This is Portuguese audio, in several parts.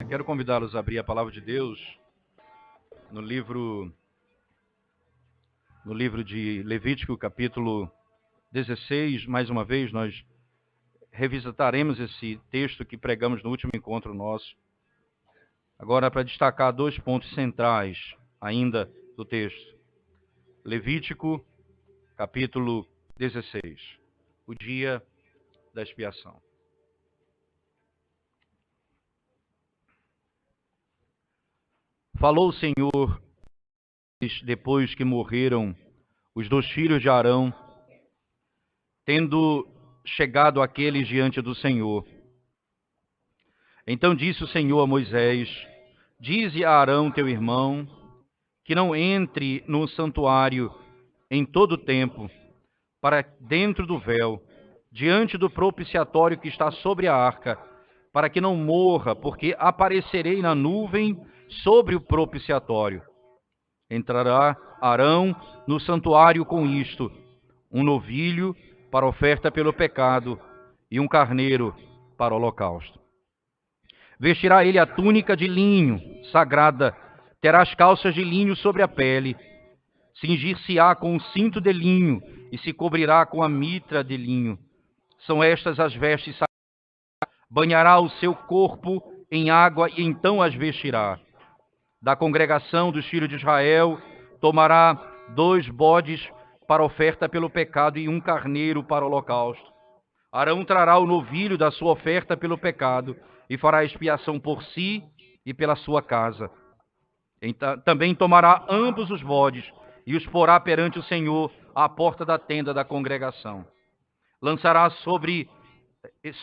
Quero convidá-los a abrir a palavra de Deus no livro de Levítico, capítulo 16. Mais uma vez, nós revisitaremos esse texto que pregamos no último encontro nosso. Agora, para destacar dois pontos centrais ainda do texto. Levítico, capítulo 16, o dia da expiação. Falou o Senhor, depois que morreram os 2 filhos de Arão, tendo chegado aqueles diante do Senhor. Então disse o Senhor a Moisés: dize a Arão, teu irmão, que não entre no santuário em todo o tempo, para dentro do véu, diante do propiciatório que está sobre a arca, para que não morra, porque aparecerei na nuvem sobre o propiciatório. Entrará Arão no santuário com isto: um novilho para oferta pelo pecado e um carneiro para o holocausto. Vestirá ele a túnica de linho sagrada, terá as calças de linho sobre a pele, cingir-se-á com um cinto de linho e se cobrirá com a mitra de linho. São estas as vestes sagradas. Banhará o seu corpo em água e então as vestirá. Da congregação dos filhos de Israel tomará 2 bodes para oferta pelo pecado e um carneiro para o holocausto. Arão trará o novilho da sua oferta pelo pecado e fará expiação por si e pela sua casa. Então, também tomará ambos os bodes e os porá perante o Senhor à porta da tenda da congregação. Lançará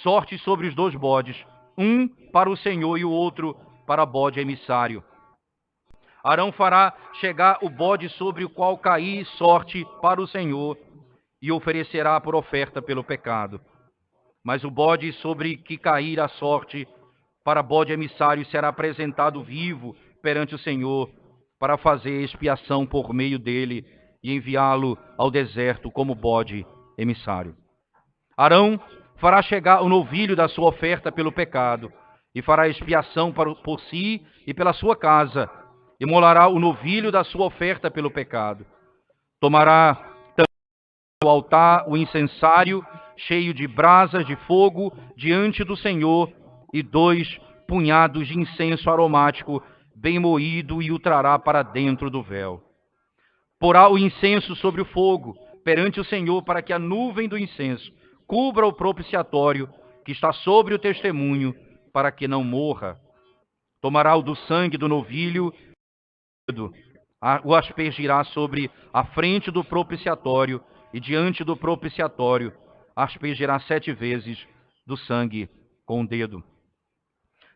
sorte sobre os 2 bodes, um para o Senhor e o outro para bode emissário. Arão fará chegar o bode sobre o qual cair sorte para o Senhor e oferecerá por oferta pelo pecado. Mas o bode sobre que cair a sorte para bode emissário será apresentado vivo perante o Senhor para fazer expiação por meio dele e enviá-lo ao deserto como bode emissário. Arão fará chegar o novilho da sua oferta pelo pecado e fará expiação por si e pela sua casa. Imolará o novilho da sua oferta pelo pecado. Tomará também do altar o incensário cheio de brasas de fogo diante do Senhor e 2 punhados de incenso aromático bem moído e o trará para dentro do véu. Porá o incenso sobre o fogo perante o Senhor para que a nuvem do incenso cubra o propiciatório que está sobre o testemunho, para que não morra. Tomará o do sangue do novilho, o aspergirá sobre a frente do propiciatório e diante do propiciatório aspergirá 7 vezes do sangue com o dedo.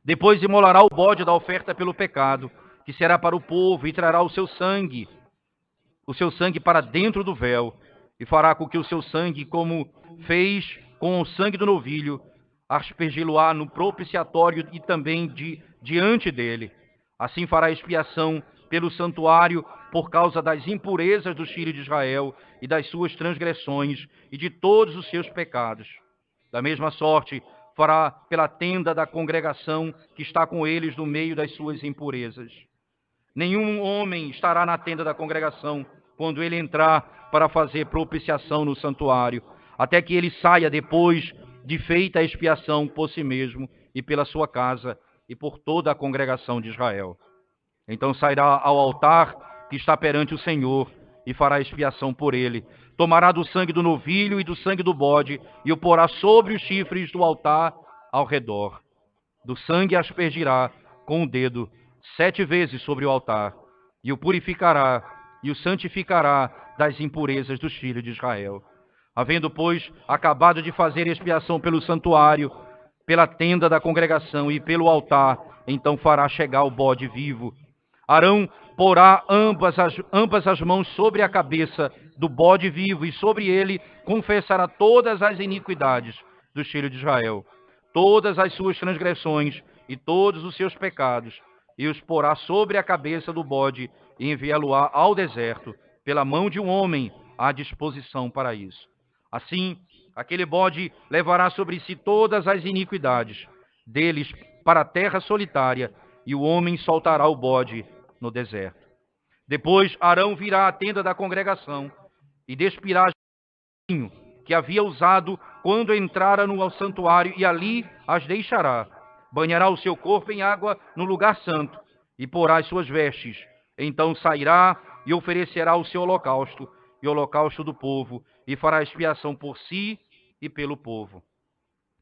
Depois imolará o bode da oferta pelo pecado, que será para o povo, e trará o seu sangue para dentro do véu, e fará com que o seu sangue, como fez com o sangue do novilho, aspergi-lo-á no propiciatório e também diante dele. Assim fará expiação pelo santuário por causa das impurezas dos filhos de Israel e das suas transgressões e de todos os seus pecados. Da mesma sorte, fará pela tenda da congregação que está com eles no meio das suas impurezas. Nenhum homem estará na tenda da congregação quando ele entrar para fazer propiciação no santuário, até que ele saia depois de feita a expiação por si mesmo e pela sua casa e por toda a congregação de Israel. Então sairá ao altar que está perante o Senhor e fará expiação por ele. Tomará do sangue do novilho e do sangue do bode e o porá sobre os chifres do altar ao redor. Do sangue aspergirá com o dedo 7 vezes sobre o altar e o purificará e o santificará das impurezas dos filhos de Israel. Havendo, pois, acabado de fazer expiação pelo santuário, pela tenda da congregação e pelo altar, então fará chegar o bode vivo. Arão porá ambas as mãos sobre a cabeça do bode vivo e sobre ele confessará todas as iniquidades dos filhos de Israel, todas as suas transgressões e todos os seus pecados, e os porá sobre a cabeça do bode e enviá-lo-á ao deserto, pela mão de um homem à disposição para isso. Assim, aquele bode levará sobre si todas as iniquidades deles para a terra solitária, e o homem soltará o bode no deserto. Depois Arão virá à tenda da congregação e despirá vinho que havia usado quando entrara no santuário, e ali as deixará. Banhará o seu corpo em água no lugar santo, e porá as suas vestes. Então sairá e oferecerá o seu holocausto, e o holocausto do povo, e fará expiação por si e pelo povo.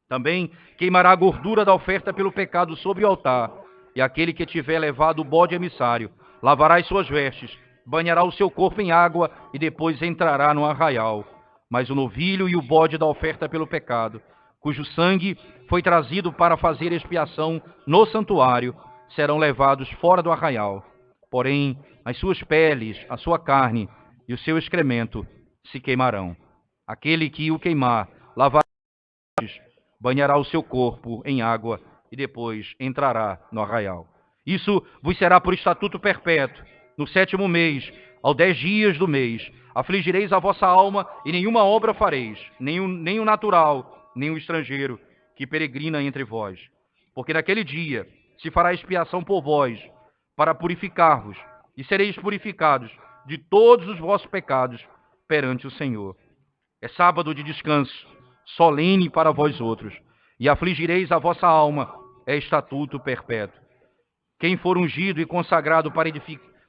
Também queimará a gordura da oferta pelo pecado sobre o altar, e aquele que tiver levado o bode emissário lavará as suas vestes, banhará o seu corpo em água, e depois entrará no arraial. Mas o novilho e o bode da oferta pelo pecado, cujo sangue foi trazido para fazer expiação no santuário, serão levados fora do arraial. Porém, as suas peles, a sua carne e o seu excremento se queimarão. Aquele que o queimar, lavará, banhará o seu corpo em água e depois entrará no arraial. Isso vos será por estatuto perpétuo. No 7º mês, aos 10 dias do mês, afligireis a vossa alma e nenhuma obra fareis, nem o natural, nem o estrangeiro, que peregrina entre vós. Porque naquele dia se fará expiação por vós, para purificar-vos, e sereis purificados de todos os vossos pecados perante o Senhor. É sábado de descanso, solene para vós outros, e afligireis a vossa alma, é estatuto perpétuo. Quem for ungido e consagrado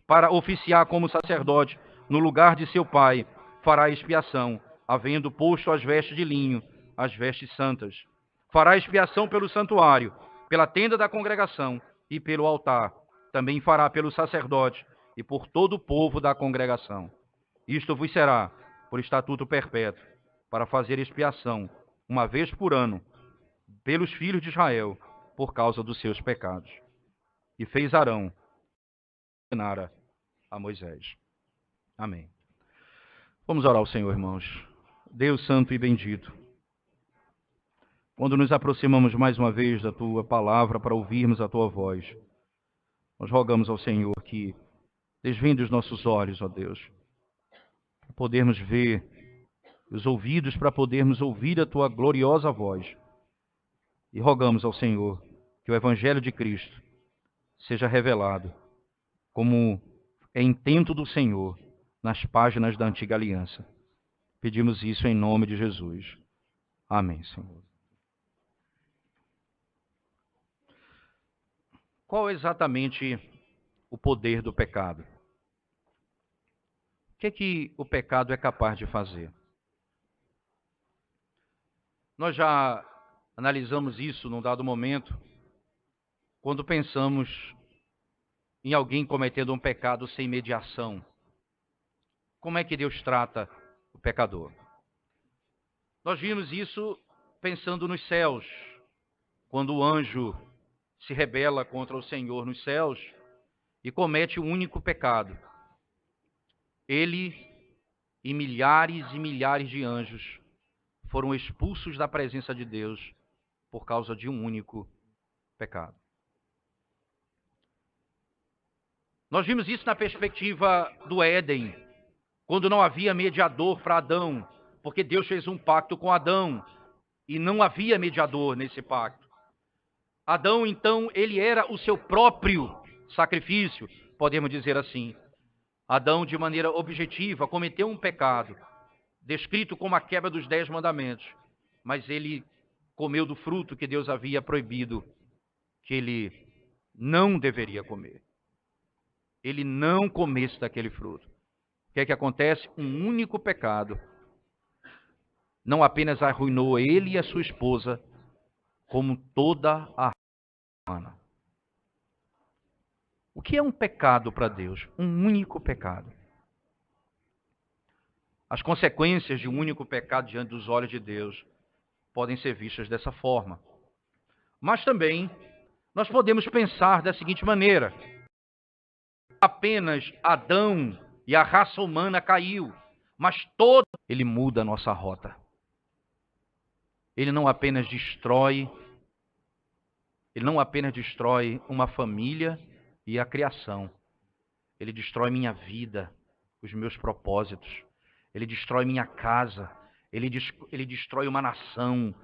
para oficiar como sacerdote no lugar de seu pai, fará expiação, havendo posto as vestes de linho, as vestes santas. Fará expiação pelo santuário, pela tenda da congregação e pelo altar. Também fará pelo sacerdote e por todo o povo da congregação. Isto vos será por estatuto perpétuo, para fazer expiação, uma vez por ano, pelos filhos de Israel, por causa dos seus pecados. E fez Arão a Moisés. Amém. Vamos orar ao Senhor, irmãos. Deus santo e bendito, quando nos aproximamos mais uma vez da Tua palavra para ouvirmos a Tua voz, nós rogamos ao Senhor que desvende os nossos olhos, ó Deus, para podermos ver, os ouvidos para podermos ouvir a Tua gloriosa voz. E rogamos ao Senhor que o Evangelho de Cristo seja revelado como é intento do Senhor nas páginas da Antiga Aliança. Pedimos isso em nome de Jesus. Amém, Senhor. Qual é exatamente o poder do pecado? O que o pecado é capaz de fazer? Nós já analisamos isso num dado momento, quando pensamos em alguém cometendo um pecado sem mediação. Como é que Deus trata o pecador? Nós vimos isso pensando nos céus, quando o anjo se rebela contra o Senhor nos céus e comete um único pecado. Ele e milhares de anjos foram expulsos da presença de Deus por causa de um único pecado. Nós vimos isso na perspectiva do Éden, quando não havia mediador para Adão, porque Deus fez um pacto com Adão e não havia mediador nesse pacto. Adão, então, ele era o seu próprio sacrifício, podemos dizer assim. Adão, de maneira objetiva, cometeu um pecado, descrito como a quebra dos 10 mandamentos, mas ele comeu do fruto que Deus havia proibido, que ele não deveria comer. Ele não comesse daquele fruto. O que é que acontece? Um único pecado não apenas arruinou ele e a sua esposa, como toda a raça humana. O que é um pecado para Deus? Um único pecado. As consequências de um único pecado diante dos olhos de Deus podem ser vistas dessa forma. Mas também nós podemos pensar da seguinte maneira: apenas Adão e a raça humana caiu, mas todo ele muda a nossa rota. Ele não apenas destrói uma família e a criação. Ele destrói minha vida, os meus propósitos. Ele destrói minha casa. Ele destrói uma nação.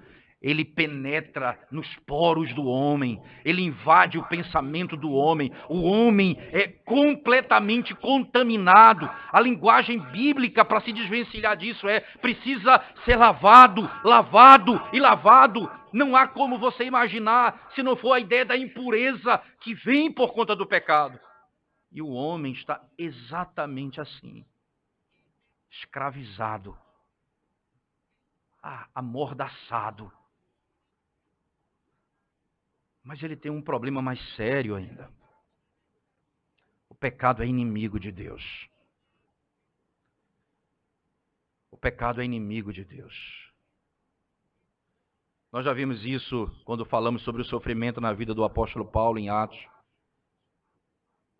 ele penetra nos poros do homem, ele invade o pensamento do homem. O homem é completamente contaminado. A linguagem bíblica, para se desvencilhar disso, precisa ser lavado, lavado e lavado. Não há como você imaginar, se não for a ideia da impureza que vem por conta do pecado. E o homem está exatamente assim, escravizado, amordaçado. Mas ele tem um problema mais sério ainda. O pecado é inimigo de Deus. O pecado é inimigo de Deus. Nós já vimos isso quando falamos sobre o sofrimento na vida do apóstolo Paulo em Atos.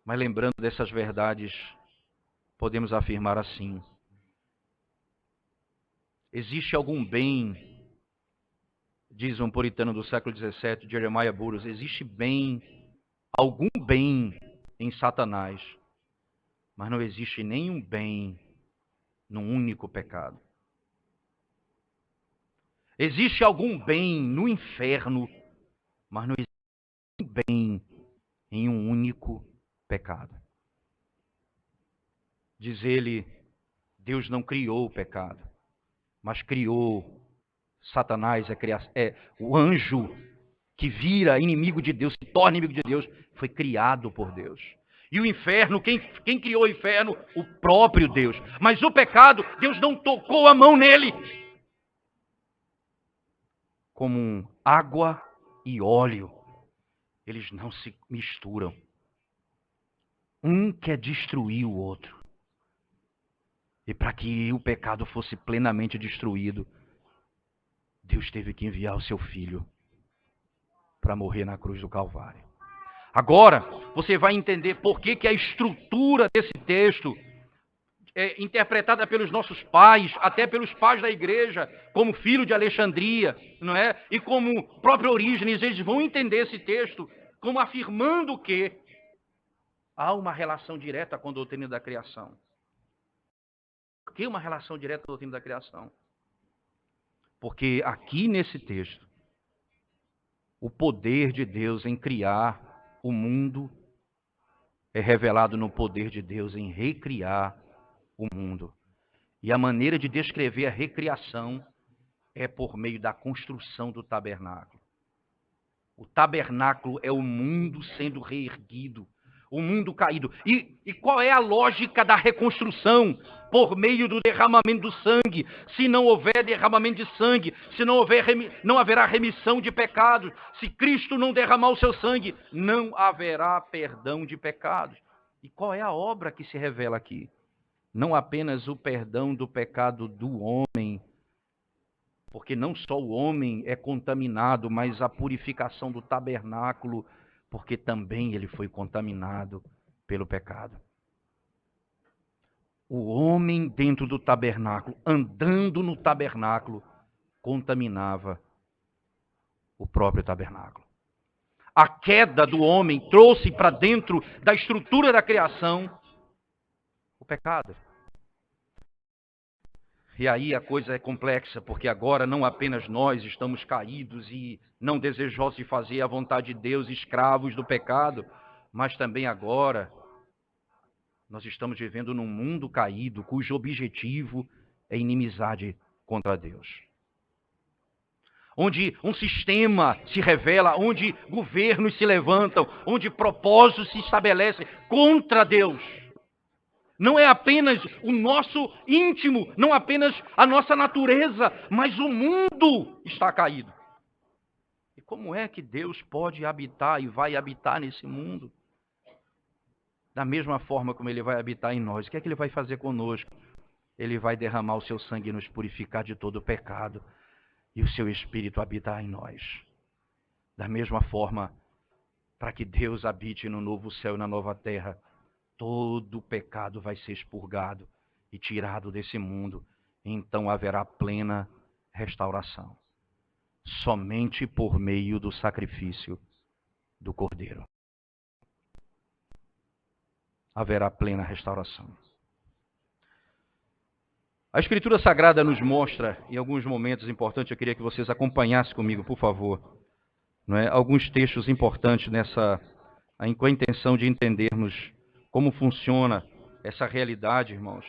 Mas lembrando dessas verdades, podemos afirmar assim: existe algum bem, diz um puritano do século XVII, Jeremiah Burroughs, existe bem, algum bem em Satanás, mas não existe nenhum bem num único pecado. Existe algum bem no inferno, mas não existe nenhum bem em um único pecado. Diz ele, Deus não criou o pecado, mas criou Satanás, é o anjo que vira inimigo de Deus, se torna inimigo de Deus, foi criado por Deus. E o inferno, quem criou o inferno? O próprio Deus. Mas o pecado, Deus não tocou a mão nele. Como água e óleo, eles não se misturam. Um quer destruir o outro. E para que o pecado fosse plenamente destruído, Deus teve que enviar o seu Filho para morrer na cruz do Calvário. Agora, você vai entender por que a estrutura desse texto é interpretada pelos nossos pais, até pelos pais da igreja, como Filho de Alexandria, não é? E como própria Orígenes, eles vão entender esse texto como afirmando que há uma relação direta com a doutrina da criação. Por que uma relação direta com a doutrina da criação? Porque aqui nesse texto, o poder de Deus em criar o mundo é revelado no poder de Deus em recriar o mundo. E a maneira de descrever a recriação é por meio da construção do tabernáculo. O tabernáculo é o mundo sendo reerguido, o mundo caído. E qual é a lógica da reconstrução? Por meio do derramamento do sangue. Se não houver derramamento de sangue, se não haverá remissão de pecados. Se Cristo não derramar o seu sangue, não haverá perdão de pecados. E qual é a obra que se revela aqui? Não apenas o perdão do pecado do homem, porque não só o homem é contaminado, mas a purificação do tabernáculo, porque também ele foi contaminado pelo pecado. O homem dentro do tabernáculo, andando no tabernáculo, contaminava o próprio tabernáculo. A queda do homem trouxe para dentro da estrutura da criação o pecado. E aí a coisa é complexa, porque agora não apenas nós estamos caídos e não desejosos de fazer a vontade de Deus, escravos do pecado, mas também agora nós estamos vivendo num mundo caído, cujo objetivo é inimizade contra Deus. Onde um sistema se revela, onde governos se levantam, onde propósitos se estabelecem contra Deus. Não é apenas o nosso íntimo, não apenas a nossa natureza, mas o mundo está caído. E como é que Deus pode habitar e vai habitar nesse mundo? Da mesma forma como Ele vai habitar em nós. O que é que Ele vai fazer conosco? Ele vai derramar o seu sangue e nos purificar de todo o pecado. E o seu Espírito habitar em nós. Da mesma forma, para que Deus habite no novo céu e na nova terra, todo o pecado vai ser expurgado e tirado desse mundo. Então haverá plena restauração. Somente por meio do sacrifício do Cordeiro. Haverá plena restauração. A Escritura Sagrada nos mostra, em alguns momentos importantes, eu queria que vocês acompanhassem comigo, por favor, não é? Alguns textos importantes com a intenção de entendermos como funciona essa realidade, irmãos.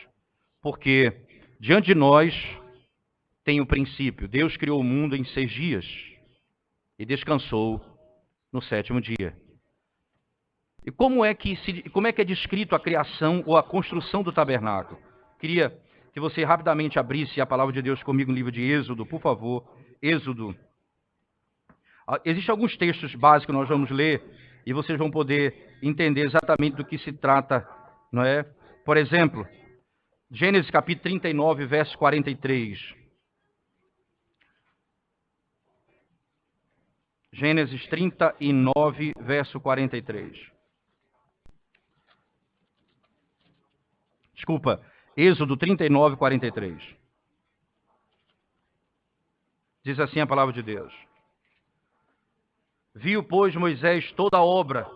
Porque diante de nós tem o princípio: Deus criou o mundo em 6 dias e descansou no 7º dia. E como é que é descrito a criação ou a construção do tabernáculo? Queria que você rapidamente abrisse a palavra de Deus comigo no livro de Êxodo, por favor. Êxodo. Existem alguns textos básicos que nós vamos ler e vocês vão poder entender exatamente do que se trata, não é? Por exemplo, Gênesis capítulo 39, verso 43. Gênesis 39, verso 43. Desculpa, Êxodo 39, 43. Diz assim a palavra de Deus: Viu, pois, Moisés toda a obra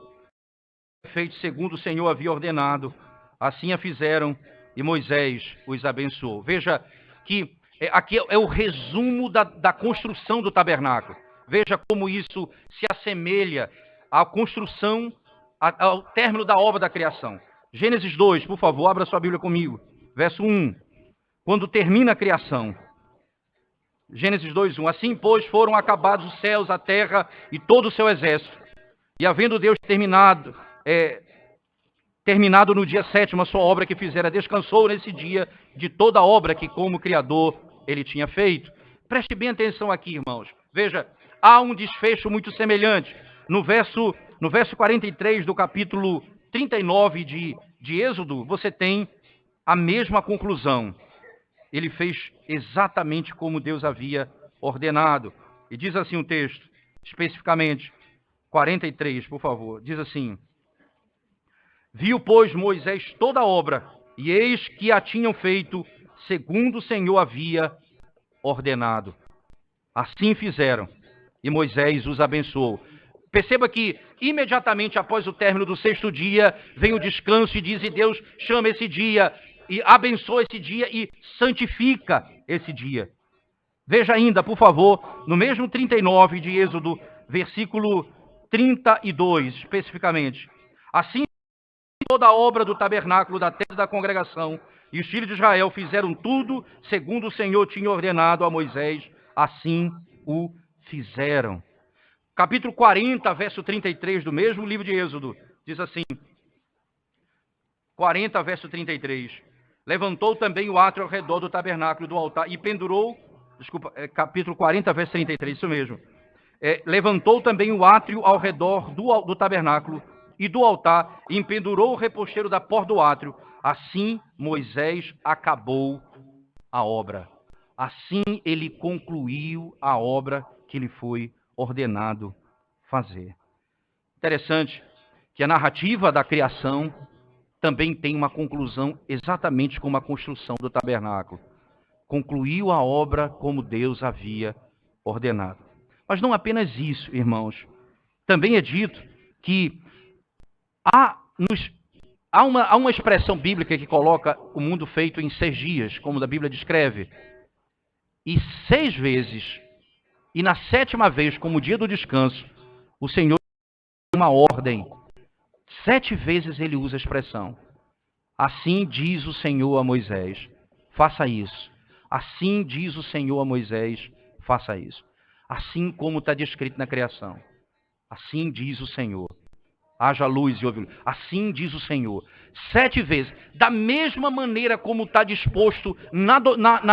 feita segundo o Senhor havia ordenado, assim a fizeram, e Moisés os abençoou. Veja que aqui é o resumo da construção do tabernáculo. Veja como isso se assemelha à construção, ao término da obra da criação. Gênesis 2, por favor, abra sua Bíblia comigo. Verso 1. Quando termina a criação. Gênesis 2, 1. Assim, pois, foram acabados os céus, a terra e todo o seu exército. E havendo Deus terminado no dia 7º a sua obra que fizera, descansou nesse dia de toda a obra que como Criador ele tinha feito. Preste bem atenção aqui, irmãos. Veja, há um desfecho muito semelhante. No verso 43 do capítulo 39 de Êxodo, você tem a mesma conclusão. Ele fez exatamente como Deus havia ordenado. E diz assim um texto, especificamente, 43, por favor. Diz assim: Viu, pois, Moisés toda a obra, e eis que a tinham feito, segundo o Senhor havia ordenado. Assim fizeram, e Moisés os abençoou. Perceba que, imediatamente após o término do 6º dia, vem o descanso e diz, e Deus chama esse dia, e abençoa esse dia, e santifica esse dia. Veja ainda, por favor, no mesmo 39 de Êxodo, versículo 32, especificamente. Assim, toda a obra do tabernáculo, da tenda da congregação, e os filhos de Israel fizeram tudo segundo o Senhor tinha ordenado a Moisés, assim o fizeram. Capítulo 40, verso 33 do mesmo livro de Êxodo, diz assim, 40, verso 33, levantou também o átrio ao redor do tabernáculo do altar e pendurou, capítulo 40, verso 33, isso mesmo, levantou também o átrio ao redor do tabernáculo e do altar, e pendurou o reposteiro da porta do átrio. Assim Moisés acabou a obra. Assim ele concluiu a obra que lhe foi ordenado fazer. Interessante que a narrativa da criação também tem uma conclusão exatamente como a construção do tabernáculo. Concluiu a obra como Deus havia ordenado. Mas não apenas isso, irmãos. Também é dito que há uma expressão bíblica que coloca o mundo feito em 6 dias, como a Bíblia descreve. E 6 vezes, e na 7ª vez, como o dia do descanso, o Senhor deu uma ordem. 7 vezes ele usa a expressão. Assim diz o Senhor a Moisés, faça isso. Assim diz o Senhor a Moisés, faça isso. Assim como está descrito na criação. Assim diz o Senhor. Haja luz e ouve luz. Assim diz o Senhor. 7 vezes. Da mesma maneira como está disposto na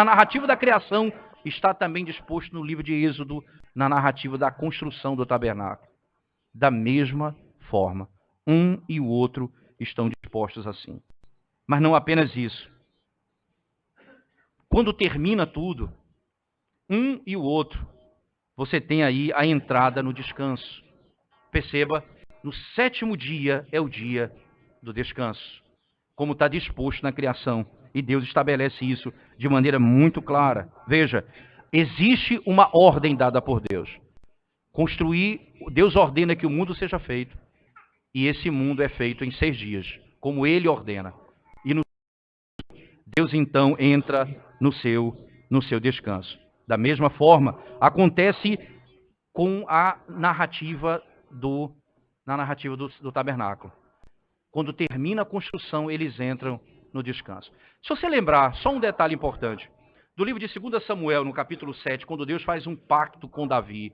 narrativa da criação, está também disposto no livro de Êxodo, na narrativa da construção do tabernáculo. Da mesma forma. Um e o outro estão dispostos assim. Mas não apenas isso. Quando termina tudo, um e o outro, você tem aí a entrada no descanso. Perceba, no 7º dia é o dia do descanso, como está disposto na criação. E Deus estabelece isso de maneira muito clara. Veja, existe uma ordem dada por Deus. Deus ordena que o mundo seja feito, e esse mundo é feito em 6 dias, como Ele ordena. E Deus então entra no seu descanso. Da mesma forma, acontece com a narrativa do tabernáculo. Quando termina a construção, eles entram no descanso. Se você lembrar, só um detalhe importante. Do livro de 2 Samuel, no capítulo 7, quando Deus faz um pacto com Davi.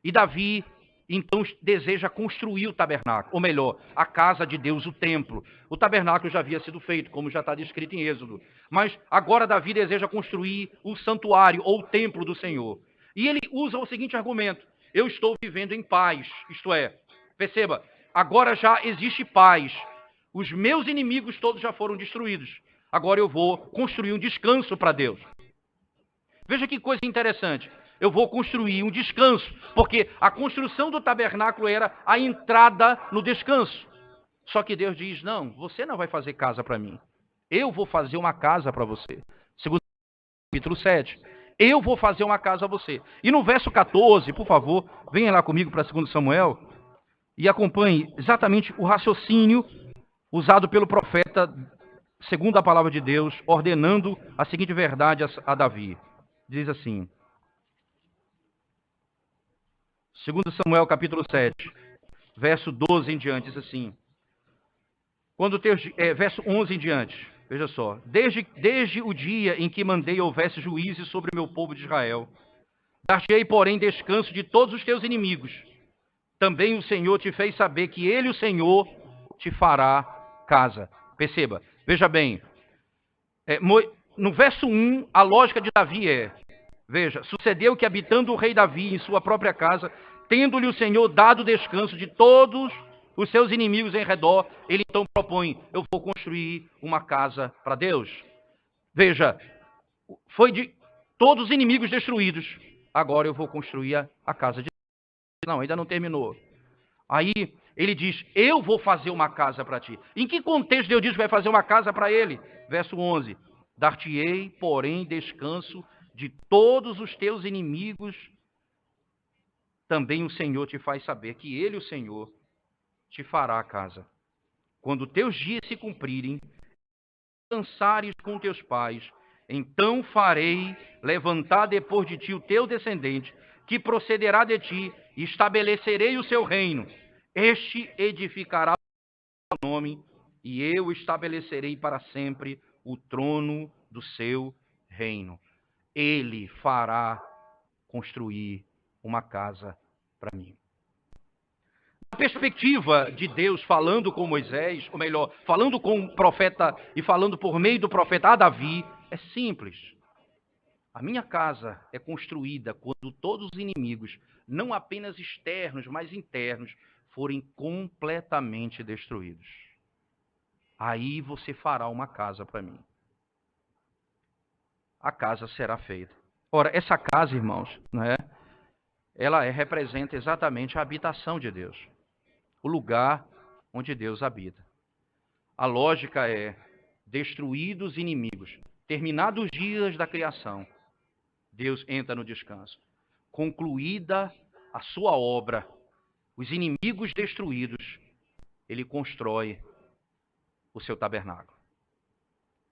E Davi, então, deseja construir o tabernáculo. Ou melhor, a casa de Deus, o templo. O tabernáculo já havia sido feito, como já está descrito em Êxodo. Mas agora Davi deseja construir o santuário, ou o templo do Senhor. E ele usa o seguinte argumento. Eu estou vivendo em paz. Isto é, perceba, agora já existe paz. Os meus inimigos todos já foram destruídos. Agora eu vou construir um descanso para Deus. Veja que coisa interessante. Eu vou construir um descanso, porque a construção do tabernáculo era a entrada no descanso. Só que Deus diz, não, você não vai fazer casa para mim. Eu vou fazer uma casa para você. Segundo capítulo 7. Eu vou fazer uma casa a você. E no verso 14, por favor, venha lá comigo para 2 Samuel e acompanhe exatamente o raciocínio usado pelo profeta, segundo a palavra de Deus, ordenando a seguinte verdade a Davi. Diz assim, 2 Samuel capítulo 7, verso 12 em diante, diz assim, verso 11 em diante, veja só, desde o dia em que mandei houvesse juízes sobre o meu povo de Israel, dar-te-ei, porém, descanso de todos os teus inimigos. Também o Senhor te fez saber que ele, o Senhor, te fará casa. Perceba, veja bem, no verso 1, a lógica de Davi veja, sucedeu que habitando o rei Davi em sua própria casa, tendo-lhe o Senhor dado descanso de todos os seus inimigos em redor, ele então propõe, eu vou construir uma casa para Deus. Veja, foi de todos os inimigos destruídos, agora eu vou construir a casa de Deus. Não, ainda não terminou. Aí ele diz, eu vou fazer uma casa para ti. Em que contexto Deus diz que vai fazer uma casa para ele? Verso 11, dar-te-ei, porém, descanso de todos os teus inimigos. Também o Senhor te faz saber que ele, o Senhor, te fará a casa. Quando teus dias se cumprirem, dançares com teus pais, então farei levantar depois de ti o teu descendente, que procederá de ti, e estabelecerei o seu reino. Este edificará o nome, e eu estabelecerei para sempre o trono do seu reino. Ele fará construir uma casa para mim. A perspectiva de Deus falando com Moisés, ou melhor, falando com o profeta e falando por meio do profeta a Davi, é simples. A minha casa é construída quando todos os inimigos, não apenas externos, mas internos, forem completamente destruídos. Aí você fará uma casa para mim. A casa será feita. Ora, essa casa, irmãos, ela representa exatamente a habitação de Deus. O lugar onde Deus habita. A lógica é, destruídos os inimigos, terminados os dias da criação, Deus entra no descanso. Concluída a sua obra, os inimigos destruídos, ele constrói o seu tabernáculo.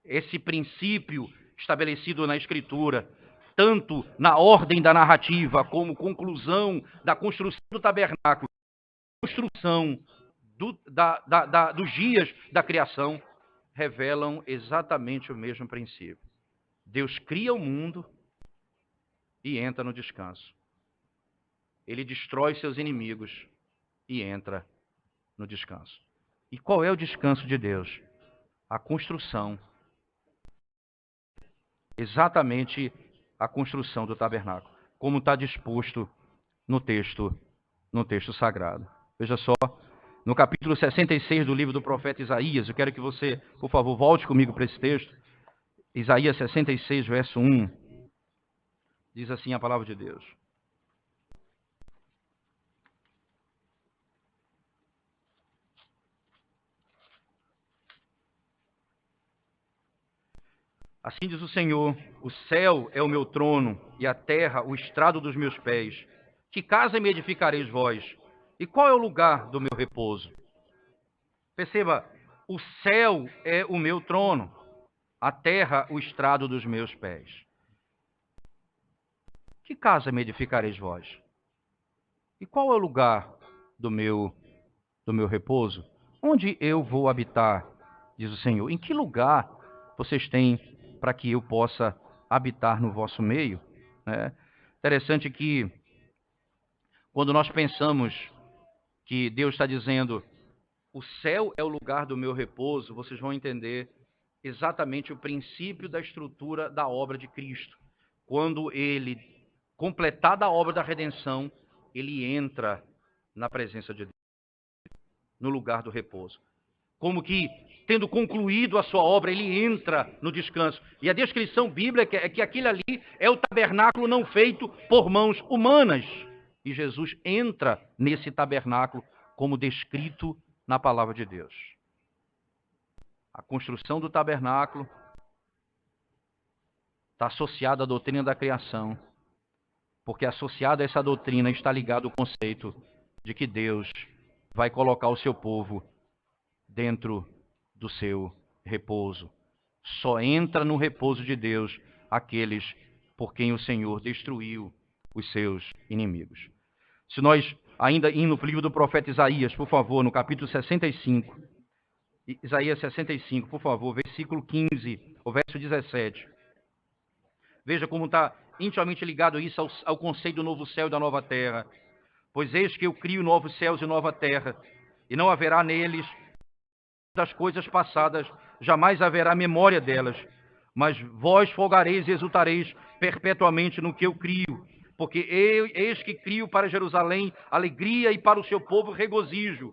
Esse princípio estabelecido na Escritura, tanto na ordem da narrativa, como conclusão da construção do tabernáculo, construção dos dias da criação, revelam exatamente o mesmo princípio. Deus cria o mundo e entra no descanso. Ele destrói seus inimigos e entra no descanso. E qual é o descanso de Deus? A construção. Exatamente a construção do tabernáculo, como está disposto no texto sagrado. Veja só, no capítulo 66 do livro do profeta Isaías, eu quero que você, por favor, volte comigo para esse texto. Isaías 66, verso 1. Diz assim a palavra de Deus. Assim diz o Senhor, o céu é o meu trono e a terra o estrado dos meus pés. Que casa me edificareis vós? E qual é o lugar do meu repouso? Perceba, o céu é o meu trono, a terra o estrado dos meus pés. Que casa me edificareis vós? E qual é o lugar do meu repouso? Onde eu vou habitar, diz o Senhor. Em que lugar vocês têm para que eu possa habitar no vosso meio? Interessante que, quando nós pensamos que Deus está dizendo, o céu é o lugar do meu repouso, vocês vão entender exatamente o princípio da estrutura da obra de Cristo. Quando ele, completada a obra da redenção, ele entra na presença de Deus, no lugar do repouso. Como que, tendo concluído a sua obra, ele entra no descanso. E a descrição bíblica é que aquilo ali é o tabernáculo não feito por mãos humanas. E Jesus entra nesse tabernáculo como descrito na palavra de Deus. A construção do tabernáculo está associada à doutrina da criação, porque associada a essa doutrina está ligado o conceito de que Deus vai colocar o seu povo dentro do seu repouso. Só entra no repouso de Deus aqueles por quem o Senhor destruiu os seus inimigos. Se nós ainda ir no livro do profeta Isaías, por favor, no capítulo 65, Isaías 65, por favor, versículo 15, o verso 17. Veja como está intimamente ligado isso ao conceito do novo céu e da nova terra. Pois eis que eu crio novos céus e nova terra, e não haverá neles das coisas passadas, jamais haverá memória delas. Mas vós folgareis e exultareis perpetuamente no que eu crio, porque eis que crio para Jerusalém alegria e para o seu povo regozijo.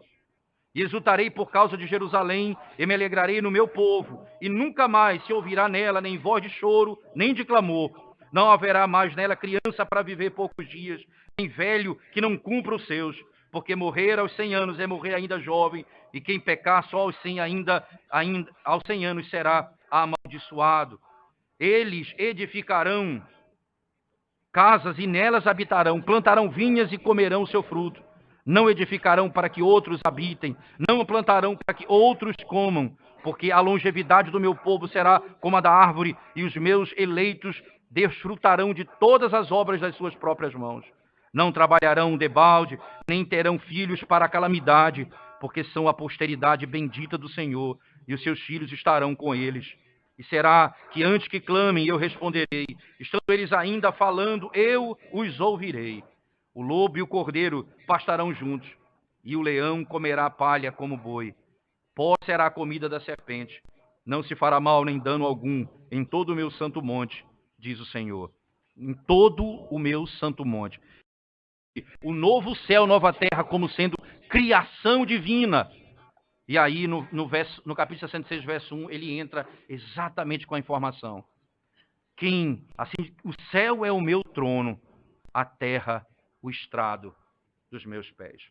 E exultarei por causa de Jerusalém, e me alegrarei no meu povo, e nunca mais se ouvirá nela nem voz de choro, nem de clamor. Não haverá mais nela criança para viver poucos dias, nem velho que não cumpra os seus, porque morrer aos 100 anos é morrer ainda jovem, e quem pecar só aos 100 aos 100 anos será amaldiçoado. Eles edificarão casas e nelas habitarão, plantarão vinhas e comerão o seu fruto. Não edificarão para que outros habitem, não plantarão para que outros comam, porque a longevidade do meu povo será como a da árvore, e os meus eleitos desfrutarão de todas as obras das suas próprias mãos. Não trabalharão debalde, nem terão filhos para a calamidade, porque são a posteridade bendita do Senhor, e os seus filhos estarão com eles. E será que antes que clamem, eu responderei. Estando eles ainda falando, eu os ouvirei. O lobo e o cordeiro pastarão juntos, e o leão comerá palha como boi. Pó será a comida da serpente. Não se fará mal nem dano algum em todo o meu santo monte, diz o Senhor. Em todo o meu santo monte. O novo céu, nova terra, como sendo criação divina. E aí, no capítulo 66, verso 1, ele entra exatamente com a informação. Assim, o céu é o meu trono, a terra o estrado dos meus pés.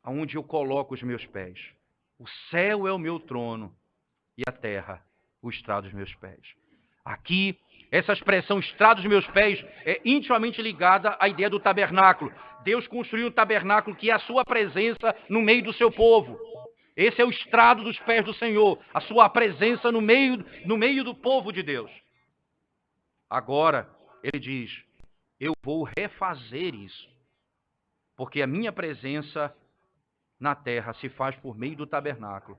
Aonde eu coloco os meus pés. O céu é o meu trono e a terra o estrado dos meus pés. Aqui, essa expressão estrado dos meus pés é intimamente ligada à ideia do tabernáculo. Deus construiu um tabernáculo que é a sua presença no meio do seu povo. Esse é o estrado dos pés do Senhor, a sua presença no meio do povo de Deus. Agora, ele diz, eu vou refazer isso, porque a minha presença na terra se faz por meio do tabernáculo,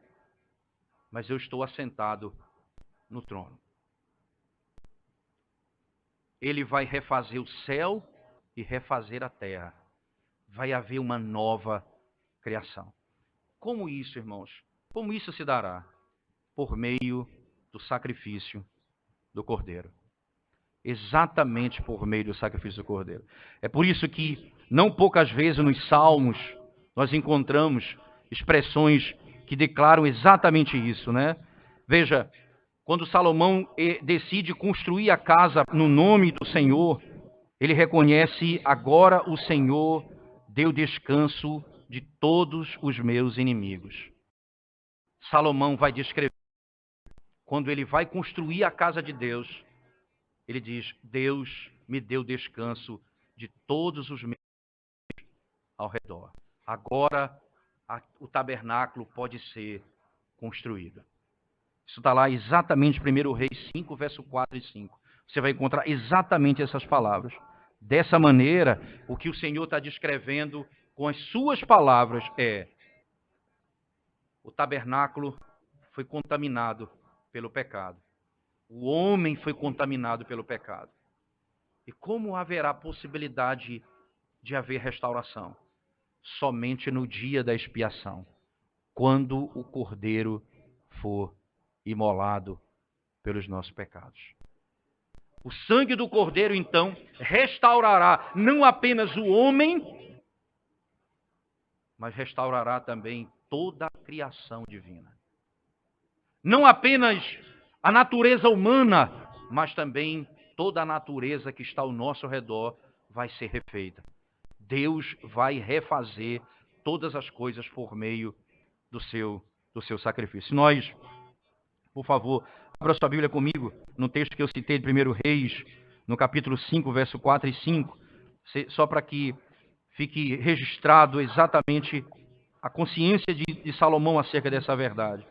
mas eu estou assentado no trono. Ele vai refazer o céu e refazer a terra. Vai haver uma nova criação. Como isso, irmãos? Como isso se dará? Por meio do sacrifício do Cordeiro. Exatamente por meio do sacrifício do Cordeiro. É por isso que, não poucas vezes nos Salmos, nós encontramos expressões que declaram exatamente isso, né? Veja, quando Salomão decide construir a casa no nome do Senhor, ele reconhece, agora o Senhor deu descanso de todos os meus inimigos. Salomão vai descrever, quando ele vai construir a casa de Deus, ele diz, Deus me deu descanso de todos os meus ao redor. Agora o tabernáculo pode ser construído. Isso está lá exatamente em 1 Reis 5, verso 4 e 5. Você vai encontrar exatamente essas palavras. Dessa maneira, o que o Senhor está descrevendo com as suas palavras é: o tabernáculo foi contaminado pelo pecado. O homem foi contaminado pelo pecado. E como haverá possibilidade de haver restauração? Somente no dia da expiação, quando o cordeiro for imolado pelos nossos pecados. O sangue do cordeiro, então, restaurará não apenas o homem, mas restaurará também toda a criação divina. Não apenas a natureza humana, mas também toda a natureza que está ao nosso redor vai ser refeita. Deus vai refazer todas as coisas por meio do seu sacrifício. Nós, por favor, abra sua Bíblia comigo no texto que eu citei de 1 Reis, no capítulo 5, verso 4 e 5, só para que fique registrado exatamente a consciência de Salomão acerca dessa verdade.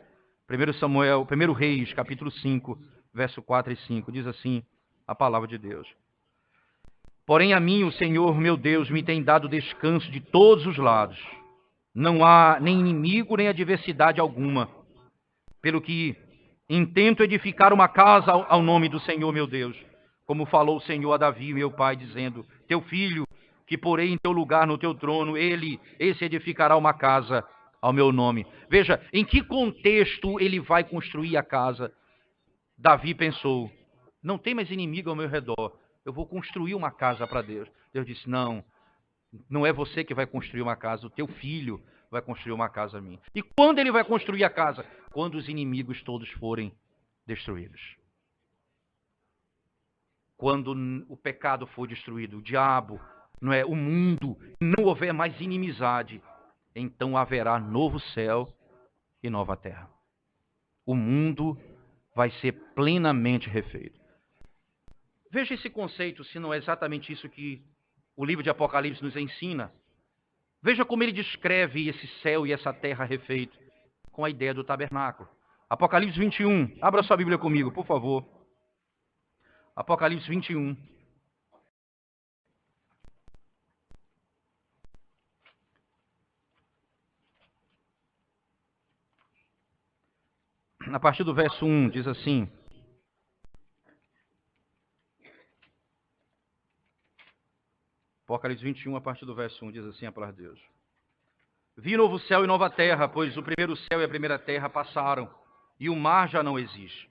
1 Reis, capítulo 5, verso 4 e 5, diz assim a palavra de Deus. Porém a mim, o Senhor, meu Deus, me tem dado descanso de todos os lados. Não há nem inimigo, nem adversidade alguma. Pelo que intento edificar uma casa ao nome do Senhor, meu Deus. Como falou o Senhor a Davi, meu pai, dizendo: teu filho, que porei em teu lugar no teu trono, esse edificará uma casa ao meu nome. Veja, em que contexto ele vai construir a casa? Davi pensou: não tem mais inimigo ao meu redor, eu vou construir uma casa para Deus. Deus disse: não, não é você que vai construir uma casa, o teu filho vai construir uma casa a mim. E quando ele vai construir a casa? Quando os inimigos todos forem destruídos. Quando o pecado for destruído, o diabo, não é, o mundo, não houver mais inimizade, então haverá novo céu e nova terra. O mundo vai ser plenamente refeito. Veja esse conceito, se não é exatamente isso que o livro de Apocalipse nos ensina. Veja como ele descreve esse céu e essa terra refeito com a ideia do tabernáculo. Apocalipse 21. Abra sua Bíblia comigo, por favor. Apocalipse 21. A partir do verso 1, diz assim: Apocalipse 21, a partir do verso 1, diz assim a palavra de Deus. Vi novo céu e nova terra, pois o primeiro céu e a primeira terra passaram, e o mar já não existe.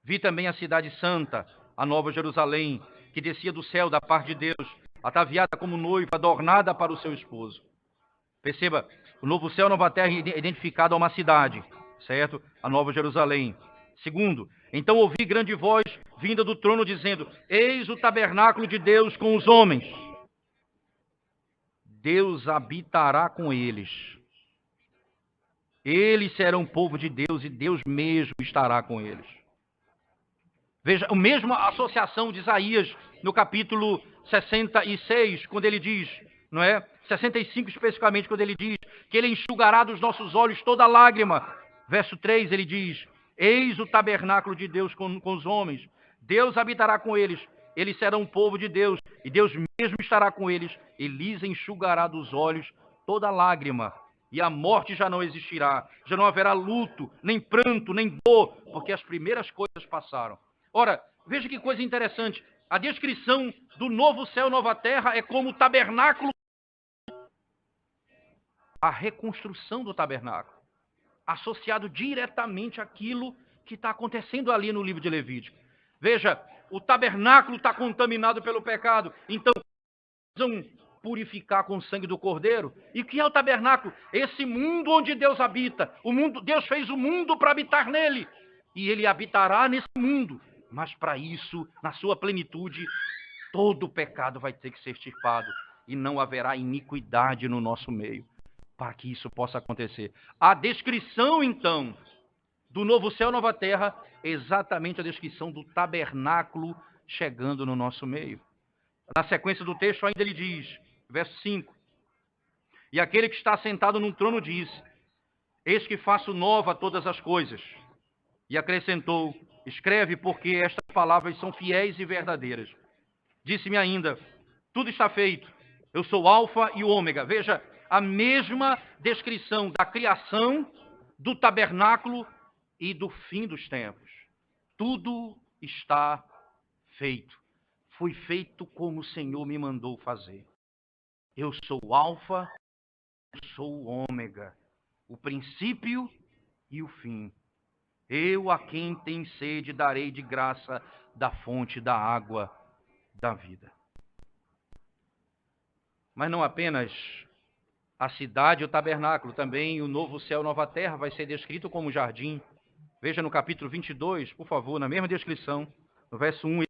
Vi também a cidade santa, a nova Jerusalém, que descia do céu da parte de Deus, ataviada como noiva, adornada para o seu esposo. Perceba, o novo céu e a nova terra é identificado a uma cidade, certo? A nova Jerusalém. Segundo, então ouvi grande voz vinda do trono dizendo: eis o tabernáculo de Deus com os homens. Deus habitará com eles. Eles serão povo de Deus e Deus mesmo estará com eles. Veja, a mesma associação de Isaías no capítulo 66, quando ele diz, não é? 65 especificamente, quando ele diz que ele enxugará dos nossos olhos toda lágrima. Verso 3, ele diz: eis o tabernáculo de Deus com os homens. Deus habitará com eles. Eles serão o povo de Deus e Deus mesmo estará com eles. E lhes enxugará dos olhos toda lágrima. E a morte já não existirá. Já não haverá luto, nem pranto, nem dor, porque as primeiras coisas passaram. Ora, veja que coisa interessante. A descrição do novo céu e nova terra é como o tabernáculo, a reconstrução do tabernáculo, associado diretamente àquilo que está acontecendo ali no livro de Levítico. Veja, o tabernáculo está contaminado pelo pecado, então precisam purificar com o sangue do Cordeiro. E o que é o tabernáculo? Esse mundo onde Deus habita. Deus fez o mundo para habitar nele, e ele habitará nesse mundo. Mas para isso, na sua plenitude, todo o pecado vai ter que ser extirpado e não haverá iniquidade no nosso meio para que isso possa acontecer. A descrição, então, do novo céu e nova terra é exatamente a descrição do tabernáculo chegando no nosso meio. Na sequência do texto ainda ele diz, verso 5, e aquele que está sentado num trono diz: eis que faço nova todas as coisas. E acrescentou: escreve, porque estas palavras são fiéis e verdadeiras. Disse-me ainda: tudo está feito. Eu sou o Alfa e o Ômega. Veja, a mesma descrição da criação, do tabernáculo e do fim dos tempos. Tudo está feito. Foi feito como o Senhor me mandou fazer. Eu sou o Alfa, eu sou o Ômega, o princípio e o fim. Eu, a quem tem sede, darei de graça da fonte da água da vida. Mas não apenas a cidade e o tabernáculo, também o novo céu e nova terra vai ser descrito como jardim. Veja no capítulo 22, por favor, na mesma descrição, no verso 1.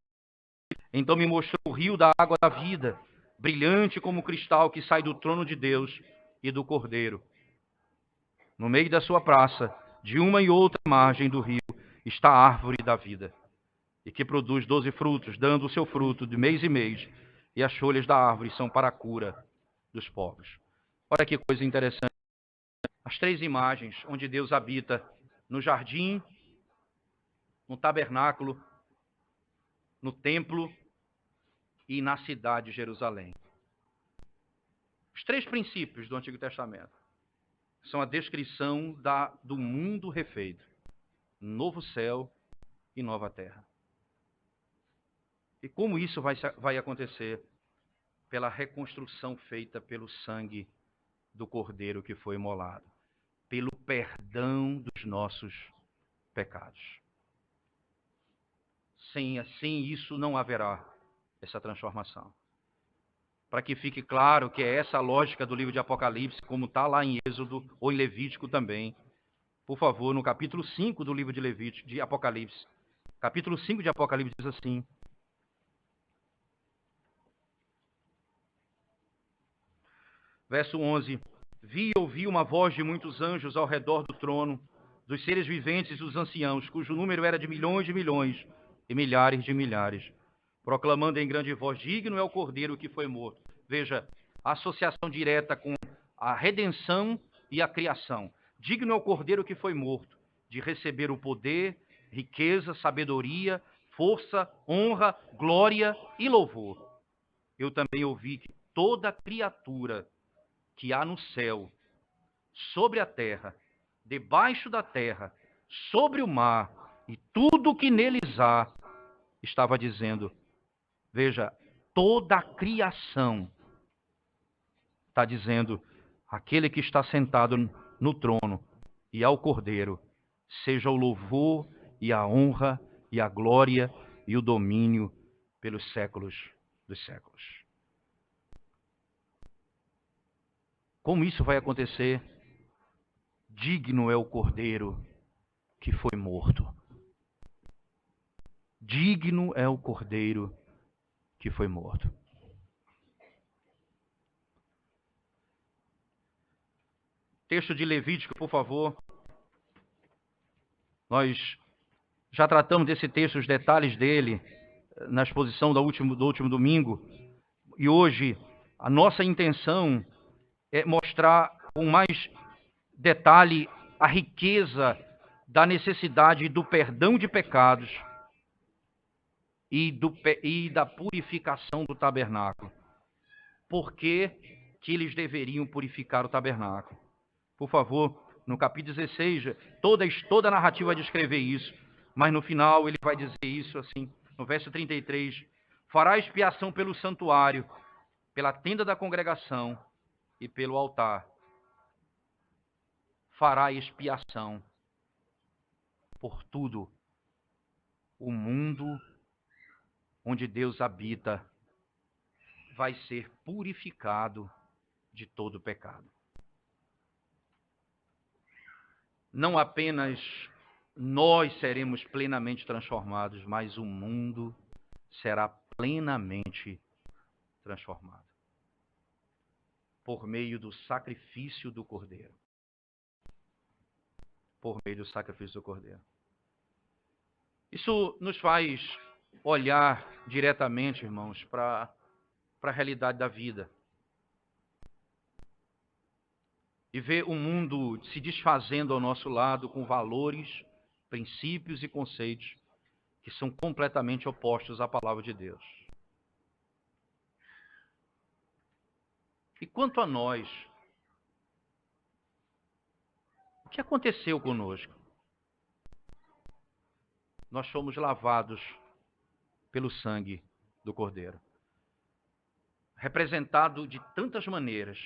Então me mostrou o rio da água da vida, brilhante como cristal que sai do trono de Deus e do Cordeiro. No meio da sua praça, de uma e outra margem do rio, está a árvore da vida, e que produz 12 frutos, dando o seu fruto de mês em mês, e as folhas da árvore são para a cura dos povos. Olha que coisa interessante. As 3 imagens onde Deus habita: no jardim, no tabernáculo, no templo e na cidade de Jerusalém. Os 3 princípios do Antigo Testamento são a descrição do mundo refeito, novo céu e nova terra. E como isso vai acontecer? Pela reconstrução feita pelo sangue do Cordeiro que foi imolado, pelo perdão dos nossos pecados. Sem isso não haverá essa transformação. Para que fique claro que é essa a lógica do livro de Apocalipse, como está lá em Êxodo ou em Levítico também. Por favor, no capítulo 5 do livro de Apocalipse. Capítulo 5 de Apocalipse diz assim: verso 11: vi e ouvi uma voz de muitos anjos ao redor do trono, dos seres viventes e dos anciãos, cujo número era de milhões e milhares de milhares, proclamando em grande voz: digno é o Cordeiro que foi morto. Veja, a associação direta com a redenção e a criação. Digno é o Cordeiro que foi morto, de receber o poder, riqueza, sabedoria, força, honra, glória e louvor. Eu também ouvi que toda criatura que há no céu, sobre a terra, debaixo da terra, sobre o mar e tudo que neles há, estava dizendo, veja, toda a criação está dizendo: aquele que está sentado no trono e ao Cordeiro, seja o louvor e a honra e a glória e o domínio pelos séculos dos séculos. Como isso vai acontecer? Digno é o Cordeiro que foi morto. Digno é o Cordeiro que foi morto. Texto de Levítico, por favor. Nós já tratamos desse texto, os detalhes dele, na exposição do último domingo. E hoje, a nossa intenção é mostrar com mais detalhe a riqueza da necessidade do perdão de pecados e da purificação do tabernáculo. Por que eles deveriam purificar o tabernáculo? Por favor, no capítulo 16, toda a narrativa vai descrever isso, mas no final ele vai dizer isso assim, no verso 33, fará expiação pelo santuário, pela tenda da congregação e pelo altar. Fará expiação por tudo. O mundo onde Deus habita vai ser purificado de todo pecado. Não apenas nós seremos plenamente transformados, mas o mundo será plenamente transformado por meio do sacrifício do Cordeiro. Por meio do sacrifício do Cordeiro. Isso nos faz olhar diretamente, irmãos, para a realidade da vida. E ver o mundo se desfazendo ao nosso lado com valores princípios e conceitos que são completamente opostos à palavra de Deus. E quanto a nós, o que aconteceu conosco? Nós fomos lavados pelo sangue do Cordeiro, representado de tantas maneiras.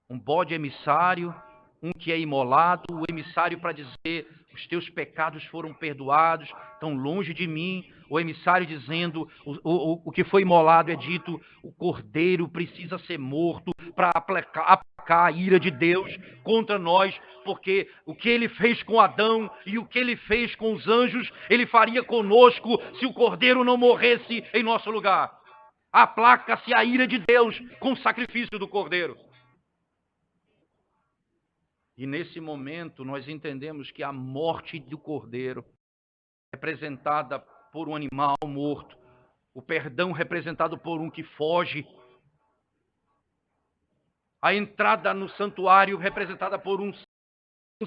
Um bode emissário, um que é imolado, o emissário para dizer: os teus pecados foram perdoados, estão longe de mim. O emissário dizendo: o que foi imolado é dito, o cordeiro precisa ser morto para aplacar a ira de Deus contra nós, porque o que ele fez com Adão e o que ele fez com os anjos, ele faria conosco se o cordeiro não morresse em nosso lugar. Aplaca-se a ira de Deus com o sacrifício do cordeiro. E nesse momento nós entendemos que a morte do cordeiro, representada por um animal morto, o perdão representado por um que foge, a entrada no santuário representada por um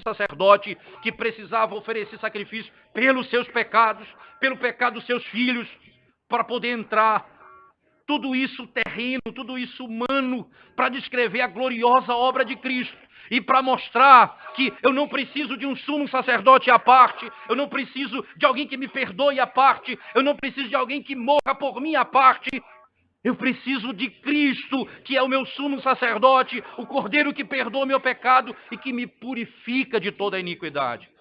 sacerdote que precisava oferecer sacrifício pelos seus pecados, pelo pecado dos seus filhos, para poder entrar. Tudo isso terreno, tudo isso humano, para descrever a gloriosa obra de Cristo. E para mostrar que eu não preciso de um sumo sacerdote à parte, eu não preciso de alguém que me perdoe à parte, eu não preciso de alguém que morra por mim à parte. Eu preciso de Cristo, que é o meu sumo sacerdote, o Cordeiro que perdoa meu pecado e que me purifica de toda a iniquidade.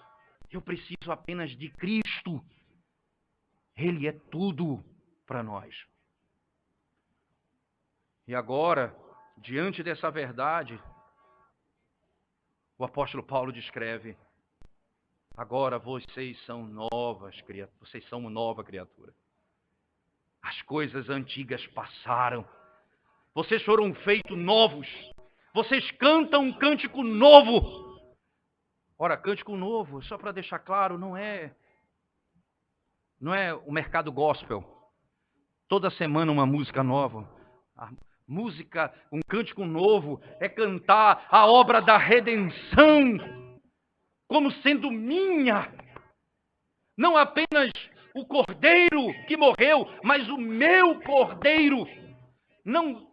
Eu preciso apenas de Cristo. Ele é tudo para nós. E agora, diante dessa verdade, o apóstolo Paulo descreve: agora vocês são novas criaturas, vocês são uma nova criatura. As coisas antigas passaram, vocês foram feitos novos, vocês cantam um cântico novo. Ora, cântico novo, só para deixar claro, não é o mercado gospel. Toda semana uma música nova. A música, um cântico novo, é cantar a obra da redenção como sendo minha. Não apenas o cordeiro que morreu, mas o meu cordeiro. Não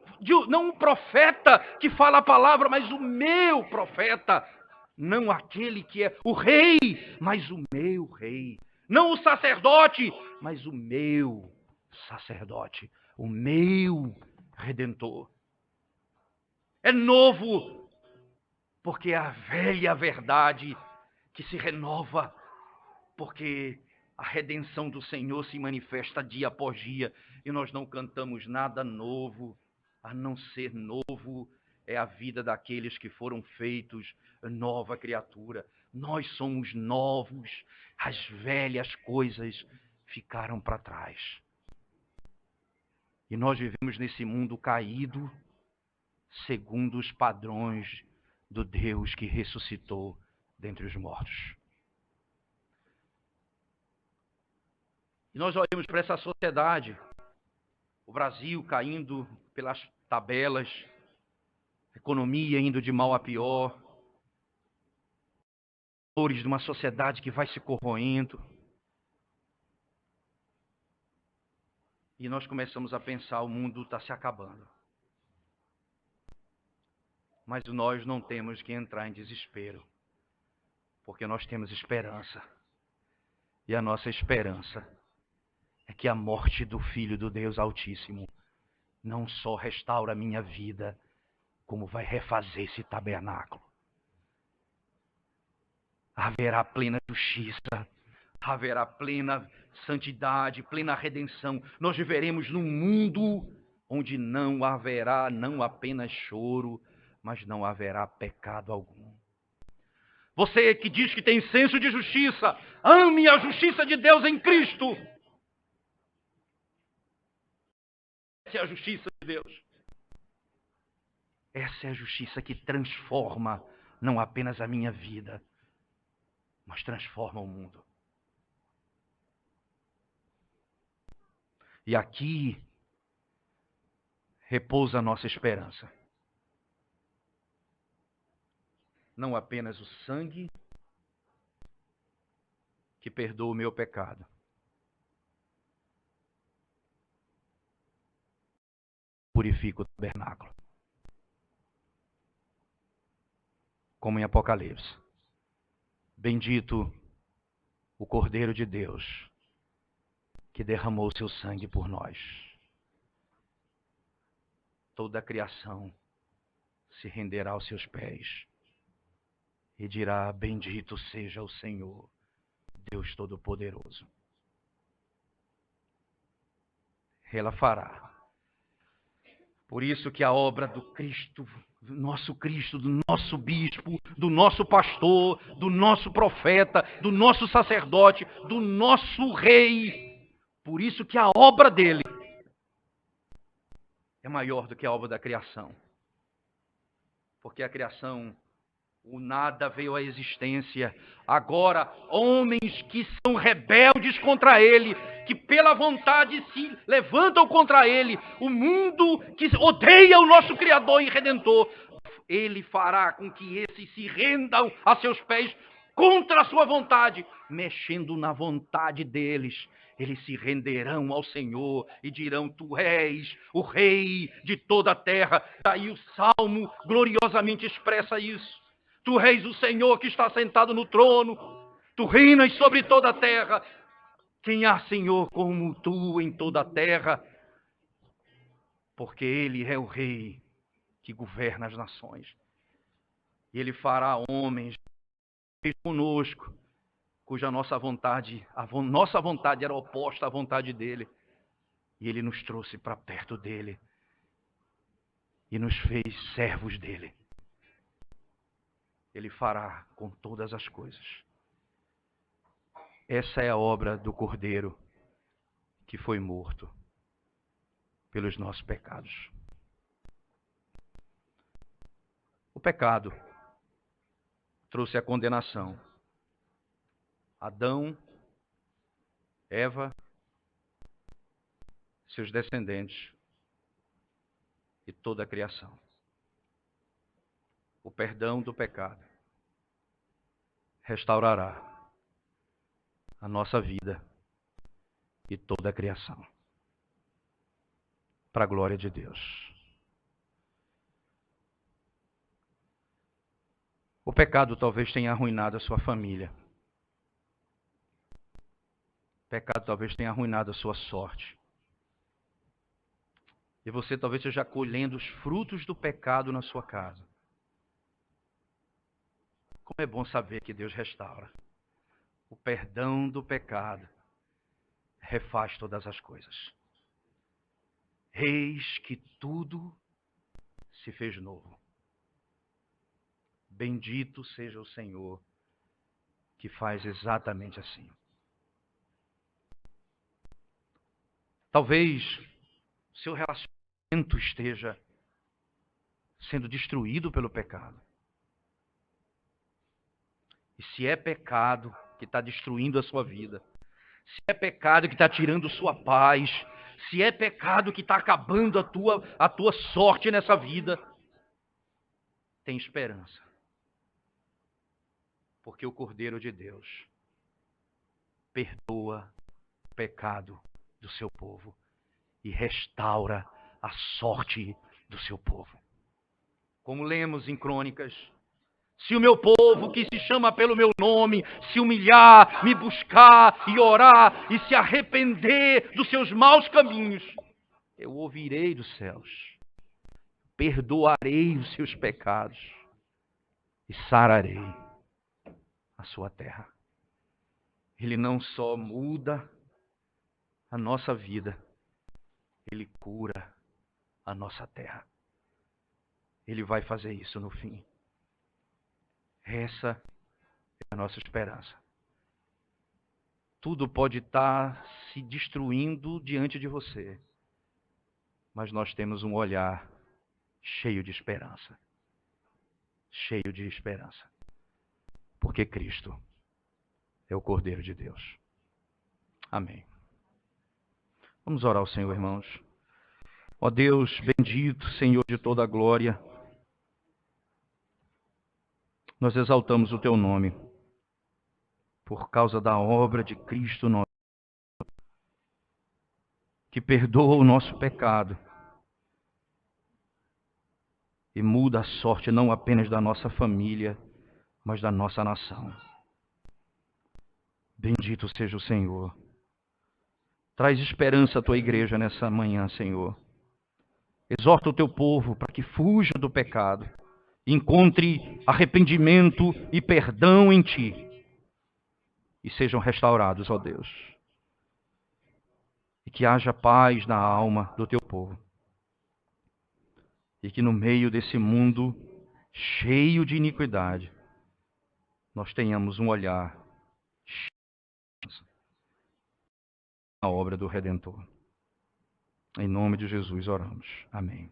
um profeta que fala a palavra, mas o meu profeta. Não aquele que é o rei, mas o meu rei. Não o sacerdote, mas o meu sacerdote. O meu Redentor. É novo, porque é a velha verdade que se renova, porque a redenção do Senhor se manifesta dia após dia, e nós não cantamos nada novo, a não ser novo é a vida daqueles que foram feitos nova criatura. Nós somos novos, as velhas coisas ficaram para trás. E nós vivemos nesse mundo caído, segundo os padrões do Deus que ressuscitou dentre os mortos. E nós olhamos para essa sociedade, o Brasil caindo pelas tabelas, a economia indo de mal a pior, valores de uma sociedade que vai se corroendo. E nós começamos a pensar: o mundo está se acabando. Mas nós não temos que entrar em desespero, porque nós temos esperança. E a nossa esperança é que a morte do Filho do Deus Altíssimo não só restaura a minha vida, como vai refazer esse tabernáculo. Haverá plena justiça, haverá plena santidade, plena redenção. Nós viveremos num mundo onde não haverá não apenas choro, mas não haverá pecado algum. Você que diz que tem senso de justiça, ame a justiça de Deus em Cristo. Essa é a justiça de Deus. Essa é a justiça que transforma não apenas a minha vida, mas transforma o mundo. E aqui repousa a nossa esperança. Não apenas o sangue que perdoa o meu pecado. Purifica o tabernáculo. Como em Apocalipse. Bendito o Cordeiro de Deus, que derramou seu sangue por nós. Toda a criação se renderá aos seus pés e dirá: bendito seja o Senhor, Deus Todo-Poderoso. Ela fará. Por isso que a obra do Cristo, do nosso bispo, do nosso pastor, do nosso profeta, do nosso sacerdote, do nosso rei, por isso que a obra dele é maior do que a obra da criação. Porque a criação, o nada veio à existência. Agora, homens que são rebeldes contra ele, que pela vontade se levantam contra ele, o mundo que odeia o nosso Criador e Redentor, ele fará com que esses se rendam a seus pés contra a sua vontade, mexendo na vontade deles. Eles se renderão ao Senhor e dirão: tu és o Rei de toda a terra. Daí o Salmo gloriosamente expressa isso. Tu és o Senhor que está sentado no trono. Tu reinas sobre toda a terra. Quem há, Senhor, como tu em toda a terra? Porque Ele é o Rei que governa as nações. E Ele fará homens conosco, cuja nossa vontade era oposta à vontade dEle. E Ele nos trouxe para perto dEle e nos fez servos dEle. Ele fará com todas as coisas. Essa é a obra do Cordeiro que foi morto pelos nossos pecados. O pecado trouxe a condenação. Adão, Eva, seus descendentes e toda a criação. O perdão do pecado restaurará a nossa vida e toda a criação. Para a glória de Deus. O pecado talvez tenha arruinado a sua família. O pecado talvez tenha arruinado a sua sorte. E você talvez esteja colhendo os frutos do pecado na sua casa. Como é bom saber que Deus restaura. O perdão do pecado refaz todas as coisas. Eis que tudo se fez novo. Bendito seja o Senhor que faz exatamente assim. Talvez seu relacionamento esteja sendo destruído pelo pecado. E se é pecado que está destruindo a sua vida, se é pecado que está tirando sua paz, se é pecado que está acabando a tua sorte nessa vida, tem esperança. Porque o Cordeiro de Deus perdoa o pecado do seu povo e restaura a sorte do seu povo. Como lemos em Crônicas, se o meu povo, que se chama pelo meu nome, se humilhar, me buscar e orar e se arrepender dos seus maus caminhos, eu ouvirei dos céus, perdoarei os seus pecados e sararei a sua terra. Ele não só muda a nossa vida, ele cura a nossa terra. Ele vai fazer isso no fim. Essa é a nossa esperança. Tudo pode estar se destruindo diante de você, mas nós temos um olhar cheio de esperança. Cheio de esperança. Porque Cristo é o Cordeiro de Deus. Amém. Vamos orar ao Senhor, irmãos. Ó Deus, bendito, Senhor de toda a glória, nós exaltamos o Teu nome, por causa da obra de Cristo, que perdoa o nosso pecado e muda a sorte não apenas da nossa família, mas da nossa nação. Bendito seja o Senhor. Traz esperança à tua igreja nessa manhã, Senhor. Exorta o teu povo para que fuja do pecado, encontre arrependimento e perdão em ti e sejam restaurados, ó Deus. E que haja paz na alma do teu povo. E que no meio desse mundo cheio de iniquidade, nós tenhamos um olhar na obra do Redentor. Em nome de Jesus oramos. Amém.